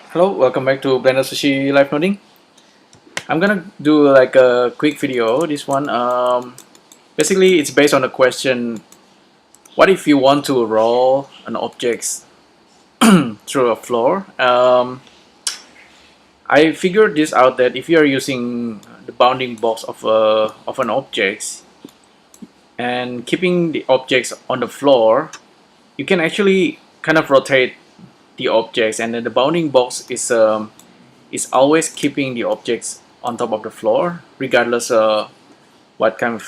Hello, welcome back to BLENDERSUSHI live noding. I'm gonna do like a quick video. This one, basically, it's based on the question: what if you want to roll an object through a floor? I figured this out that if you are using the bounding box of an object and keeping the objects on the floor, you can actually kind of rotate the objects, and then the bounding box is always keeping the objects on top of the floor, regardless what kind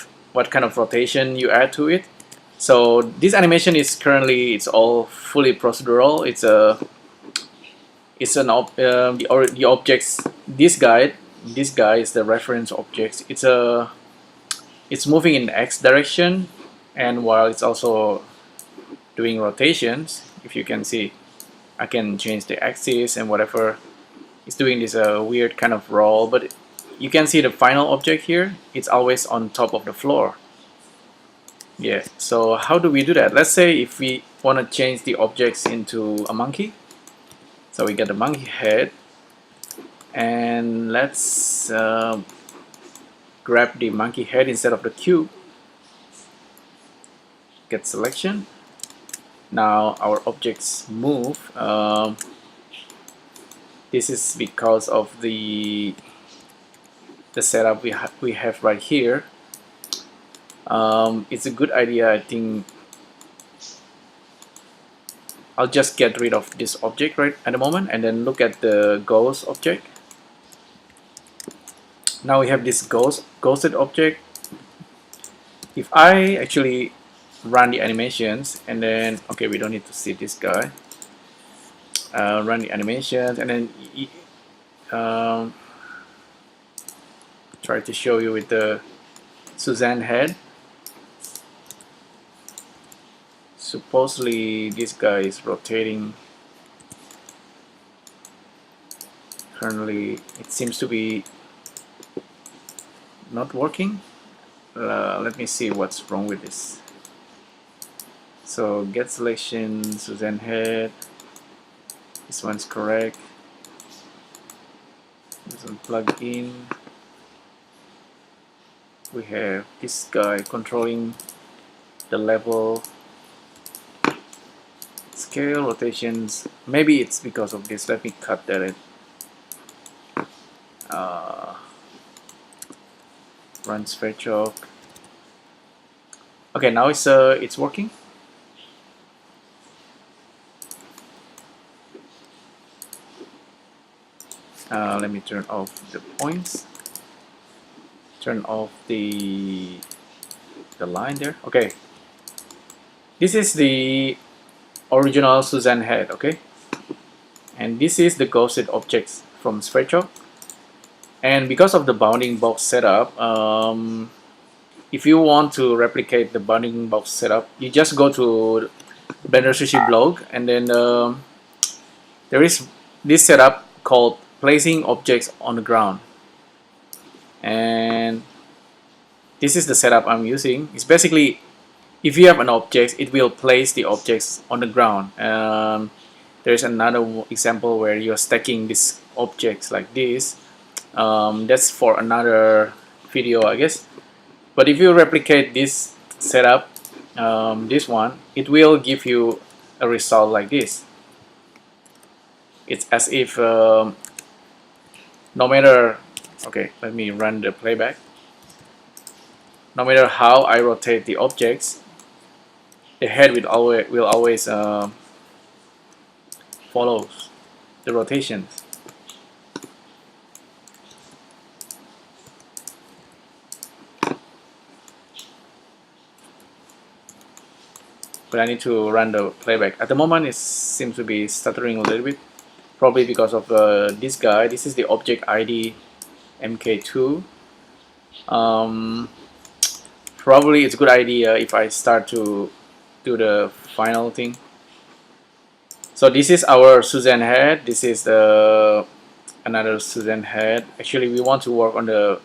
of rotation you add to it. So this animation is currently it's all fully procedural. The objects. This guy is the reference objects. It's moving in X direction, and while it's also doing rotations, if you can see, I can change the axis and whatever. It's doing this weird kind of roll, but you can see the final object here. It's always on top of the floor. Yeah, so how do we do that? Let's say if we want to change the objects into a monkey. So we get the monkey head, and let's grab the monkey head instead of the cube. Get selection. Now our objects move. This is because of the setup we have right here. It's a good idea. I think I'll just get rid of this object right at the moment and then look at the ghost object. Now we have this ghosted object. If I actually run the animations and then, okay, we don't need to see this guy. Run the animations and then try to show you with the Suzanne head. Supposedly this guy is rotating. Currently it seems to be not working. Let me see what's wrong with this. So get selection, Suzanne head. This one's correct. This one plug in. We have this guy controlling the level, scale, rotations. Maybe it's because of this. Let me cut that. Run sphere chalk. Okay, now it's working. Let me turn off the points. Turn off the line there. Okay, this is the original Suzanne head. Okay, and this is the ghosted objects from sphere chalk. And because of the bounding box setup, if you want to replicate the bounding box setup, you just go to BLENDERSUSHI blog, and then there is this setup called placing objects on the ground. And this is the setup I'm using. It's basically, if you have an object, it will place the objects on the ground. There's another example where you're stacking these objects like this. That's for another video, I guess. But if you replicate this setup, this one, it will give you a result like this. It's as if no matter, okay, let me run the playback. No matter how I rotate the objects, the head will always follow the rotations. But I need to run the playback. At the moment, it seems to be stuttering a little bit, probably because of this guy. This is the object ID MK2. Probably it's a good idea if I start to do the final thing. So this is our Suzanne head. This is the another Suzanne head. Actually, we want to work on the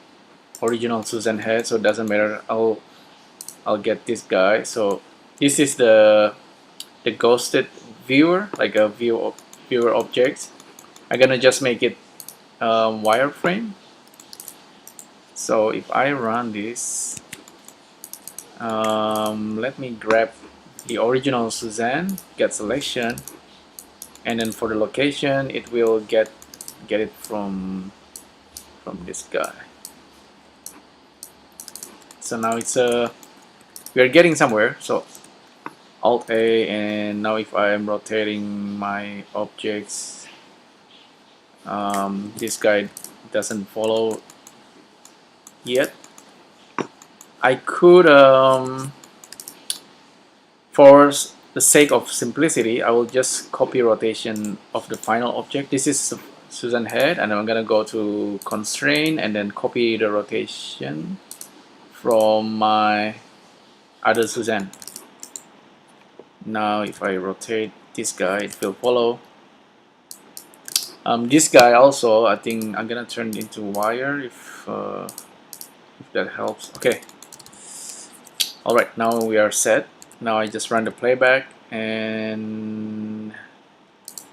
original Suzanne head, so it doesn't matter. I'll get this guy. So this is the ghosted viewer, like a viewer object. I'm gonna just make it wireframe. So if I run this, let me grab the original Suzanne, get selection, and then for the location it will get it from this guy. So now it's we are getting somewhere. So Alt A, and now if I am rotating my objects, this guy doesn't follow yet. I could, for the sake of simplicity, I will just copy rotation of the final object. This is Susan head, and I'm gonna go to constraint and then copy the rotation from my other Susan. Now if I rotate this guy, it will follow. This guy also, I think I'm gonna turn it into wire if that helps. Okay. Alright, now we are set. Now I just run the playback and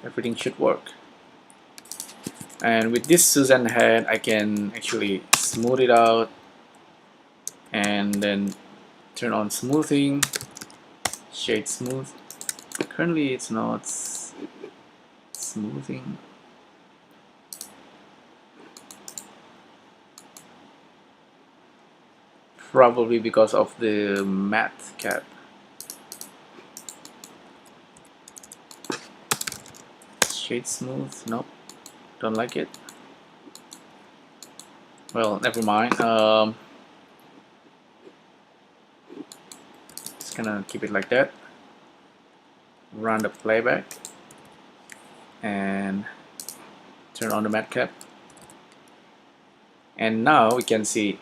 everything should work. And with this Susan head, I can actually smooth it out and then turn on smoothing, shade smooth. Currently it's not smoothing. Probably because of the matte cap. Shade smooth, nope, don't like it. Well, never mind. Just gonna keep it like that. Run the playback and turn on the matte cap. And now we can see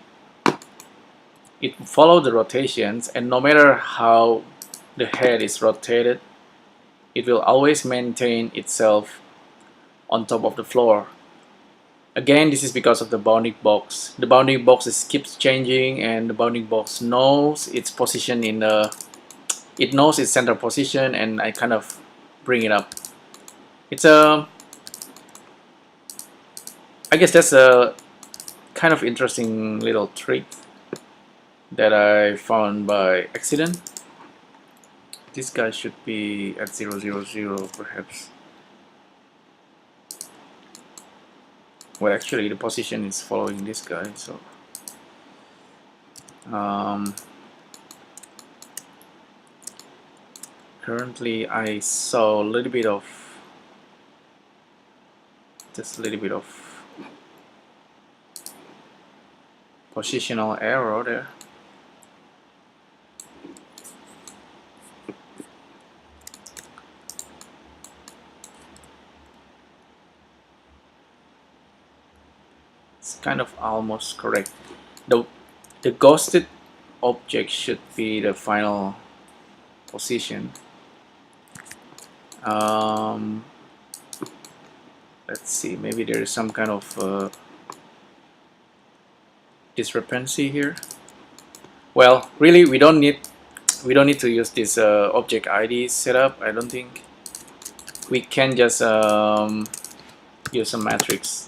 it follows the rotations, and no matter how the head is rotated, it will always maintain itself on top of the floor. Again, this is because of the bounding box. The bounding box keeps changing, and the bounding box knows its position in the, it knows its center position, and I kind of bring it up. It's a, I guess that's a kind of interesting little trick that I found by accident. This guy should be at 0, 0, 0 perhaps. Well, actually the position is following this guy, so currently I saw a little bit of, just a little bit of positional error there. It's kind of almost correct. The ghosted object should be the final position. Let's see, maybe there is some kind of discrepancy here. Well, really, we don't need to use this object ID setup. I don't think. We can just use a matrix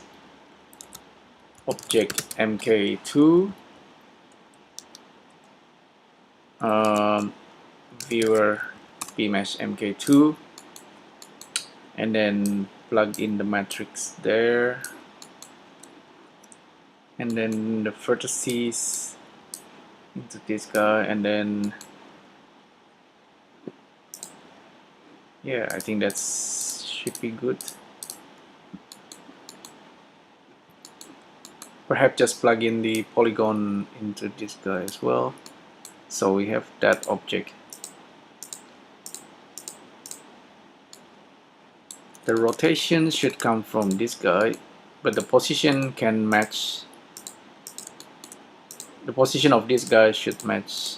object mk2 viewer bmesh mk2, and then plug in the matrix there, and then the vertices into this guy, and then yeah, I think that should be good. Perhaps just plug in the polygon into this guy as well, so we have that object. The rotation should come from this guy, but the position can match. The position of this guy should match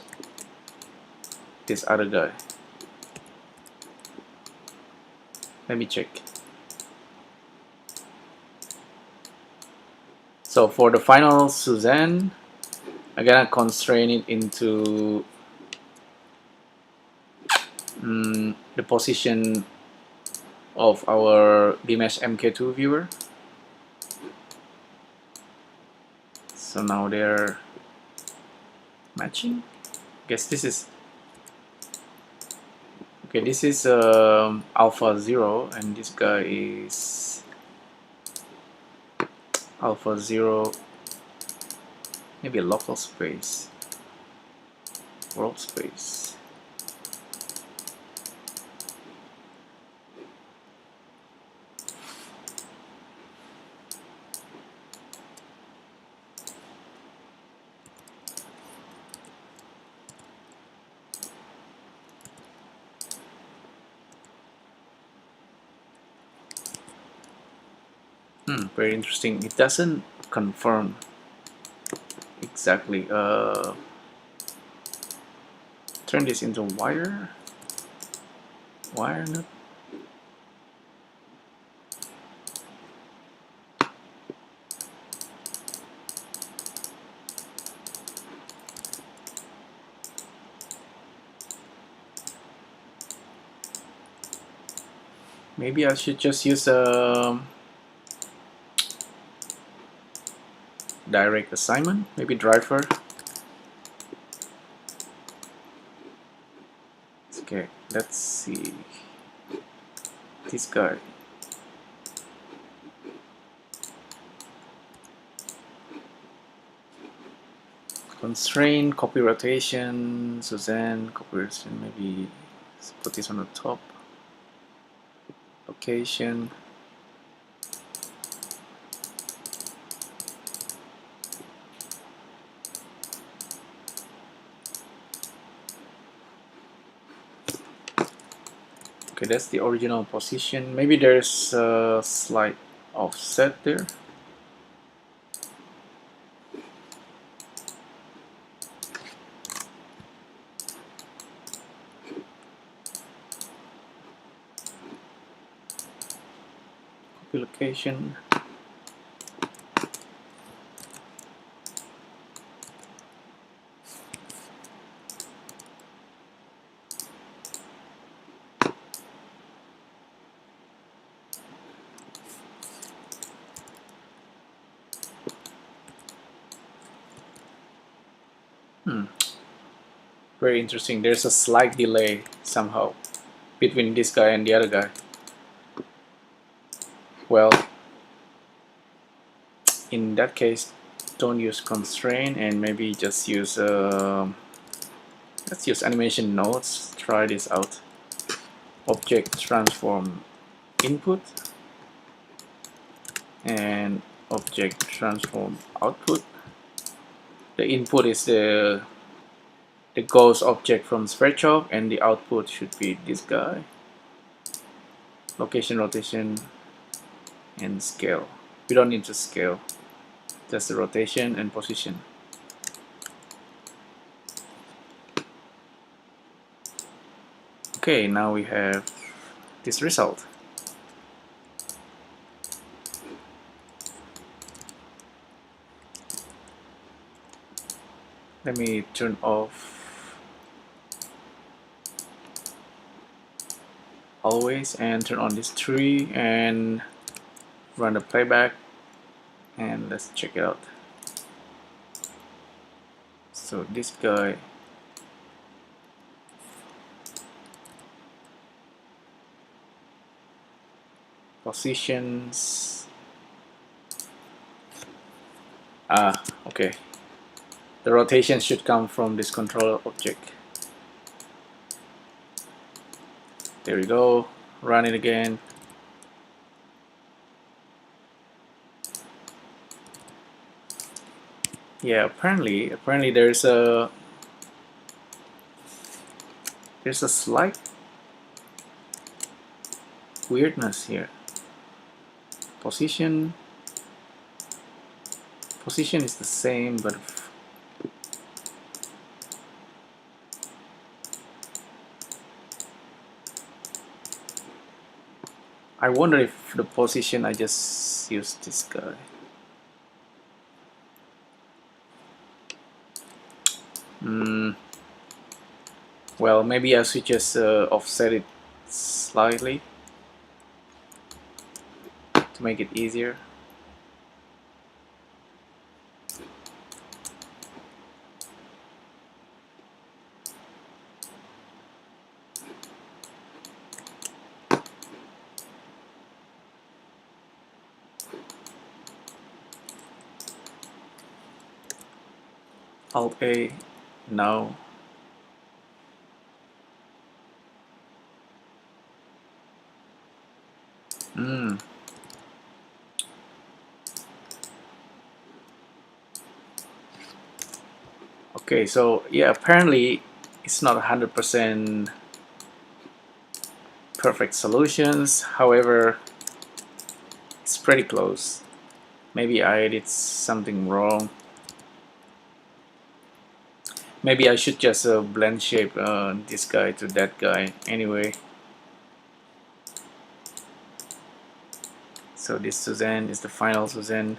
this other guy. Let me check. So for the final Suzanne, I'm gonna constrain it into the position of our Dimesh MK2 viewer. So now they're matching. Guess this is okay. This is alpha 0, and this guy is alpha 0. Maybe a local space, world space. Very interesting. It doesn't confirm exactly. Turn this into wire node. Maybe I should just use a direct assignment, maybe driver. Okay, let's see this guy. Constraint, copy rotation, Suzanne, copy rotation, maybe let's put this on the top. Location. Okay, that's the original position. Maybe there's a slight offset there. Copy location. Very interesting. There's a slight delay somehow between this guy and the other guy. Well, in that case, don't use constraint and maybe just use let's use animation nodes. Try this out. Object transform input and object transform output. The input is the ghost object from Spreadshop, and the output should be this guy. Location, rotation, and scale. We don't need to scale, just the rotation and position. Okay, now we have this result. Let me turn off always and turn on this tree and run the playback, and let's check it out. So this guy, positions, okay, the rotation should come from this controller object. There we go. Run it again. Yeah, apparently there's a slight weirdness here. Position is the same, but I wonder if the position I just used this guy. Well, maybe I should just offset it slightly. to make it easier. Alt A, no. Okay, so yeah, apparently it's not 100% perfect solutions. However, it's pretty close. Maybe I did something wrong. Maybe I should just blend shape this guy to that guy anyway. So this Suzanne is the final Suzanne,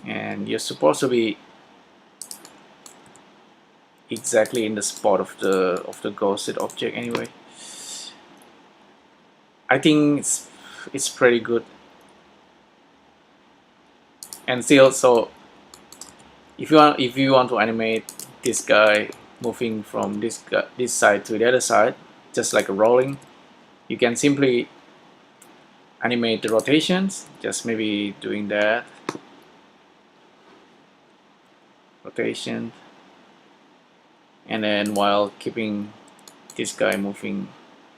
and you're supposed to be exactly in the spot of the ghosted object anyway. I think it's pretty good. And still, so if you want to animate this guy moving from this side to the other side, just like a rolling, you can simply animate the rotations, just maybe doing that rotation, and then while keeping this guy moving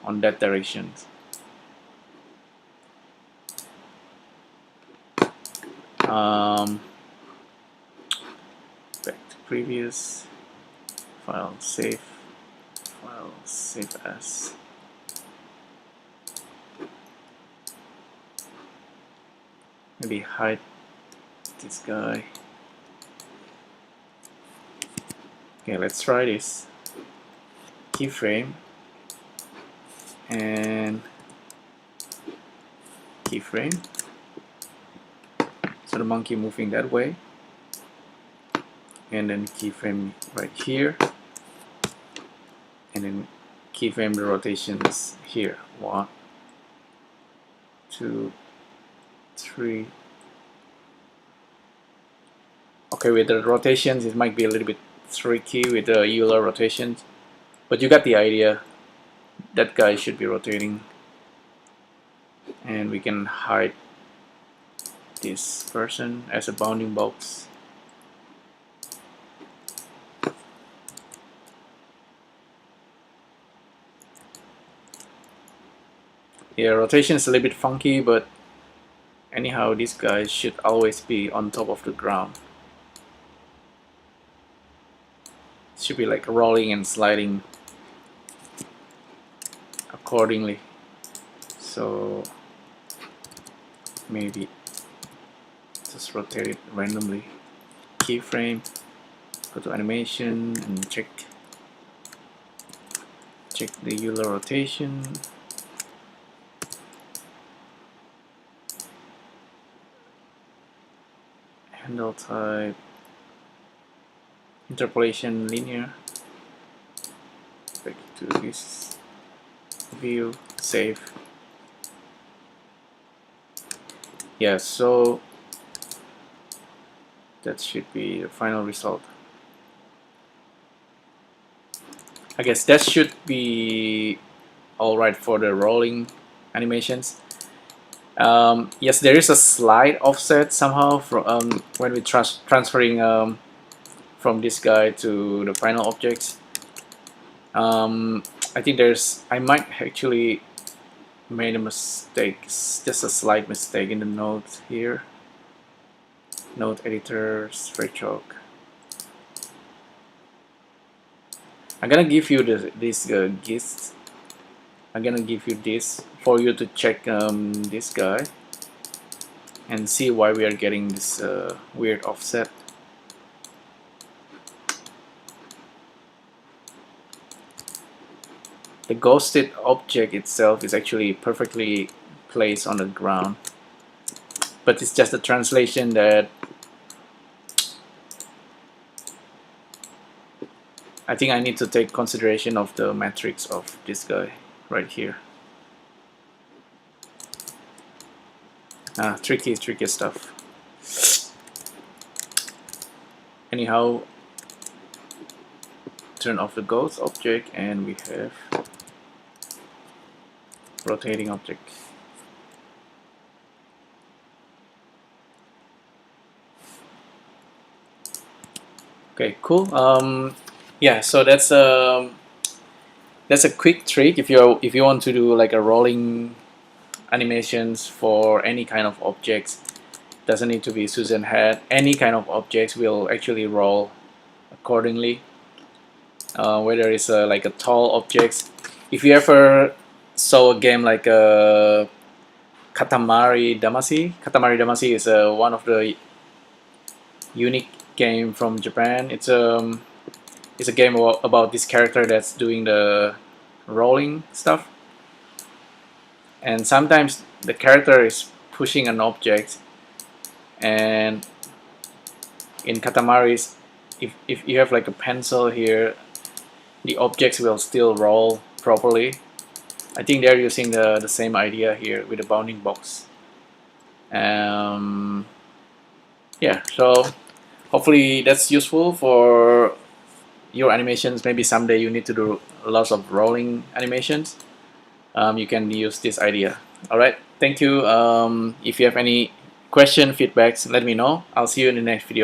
on that direction. Back to previous, file save as. Maybe hide this guy. Okay, let's try this. Keyframe and keyframe. So the monkey moving that way, and then keyframe right here, and then keyframe the rotations here. 1, 2, 3. Okay, with the rotations it might be a little bit tricky with the Euler rotations, but you got the idea. That guy should be rotating, and we can hide this person as a bounding box. Yeah, rotation is a little bit funky, but anyhow, these guys should always be on top of the ground. It should be like rolling and sliding accordingly. So maybe just rotate it randomly. Keyframe, go to animation and check the Euler rotation. Handle type, interpolation linear. Back to this view, save. Yeah, so that should be the final result. I guess that should be alright for the rolling animations. Yes, there is a slight offset somehow from when we transferring from this guy to the final objects. I think I might actually made a mistake. It's just a slight mistake in the notes here. Node editor, straight chalk. I'm gonna give you this gist. I'm gonna give you this for you to check this guy and see why we are getting this weird offset. The ghosted object itself is actually perfectly placed on the ground, but it's just a translation that I think I need to take consideration of the matrix of this guy right here. Tricky stuff. Anyhow, turn off the ghost object and we have rotating object. Okay, cool. Yeah, so that's a quick trick if you want to do like a rolling animations for any kind of objects. Doesn't need to be Susan head. Any kind of objects will actually roll accordingly. Whether it's like a tall objects. If you ever saw a game like Katamari Damacy is one of the unique game from Japan. It's a game about this character that's doing the rolling stuff, and sometimes the character is pushing an object, and in Katamari's, if you have like a pencil here, the objects will still roll properly. I think they're using the same idea here with the bounding box. Yeah, so hopefully that's useful for your animations. Maybe someday you need to do lots of rolling animations. You can use this idea. Alright, thank you. If you have any question, feedbacks, let me know. I'll see you in the next video.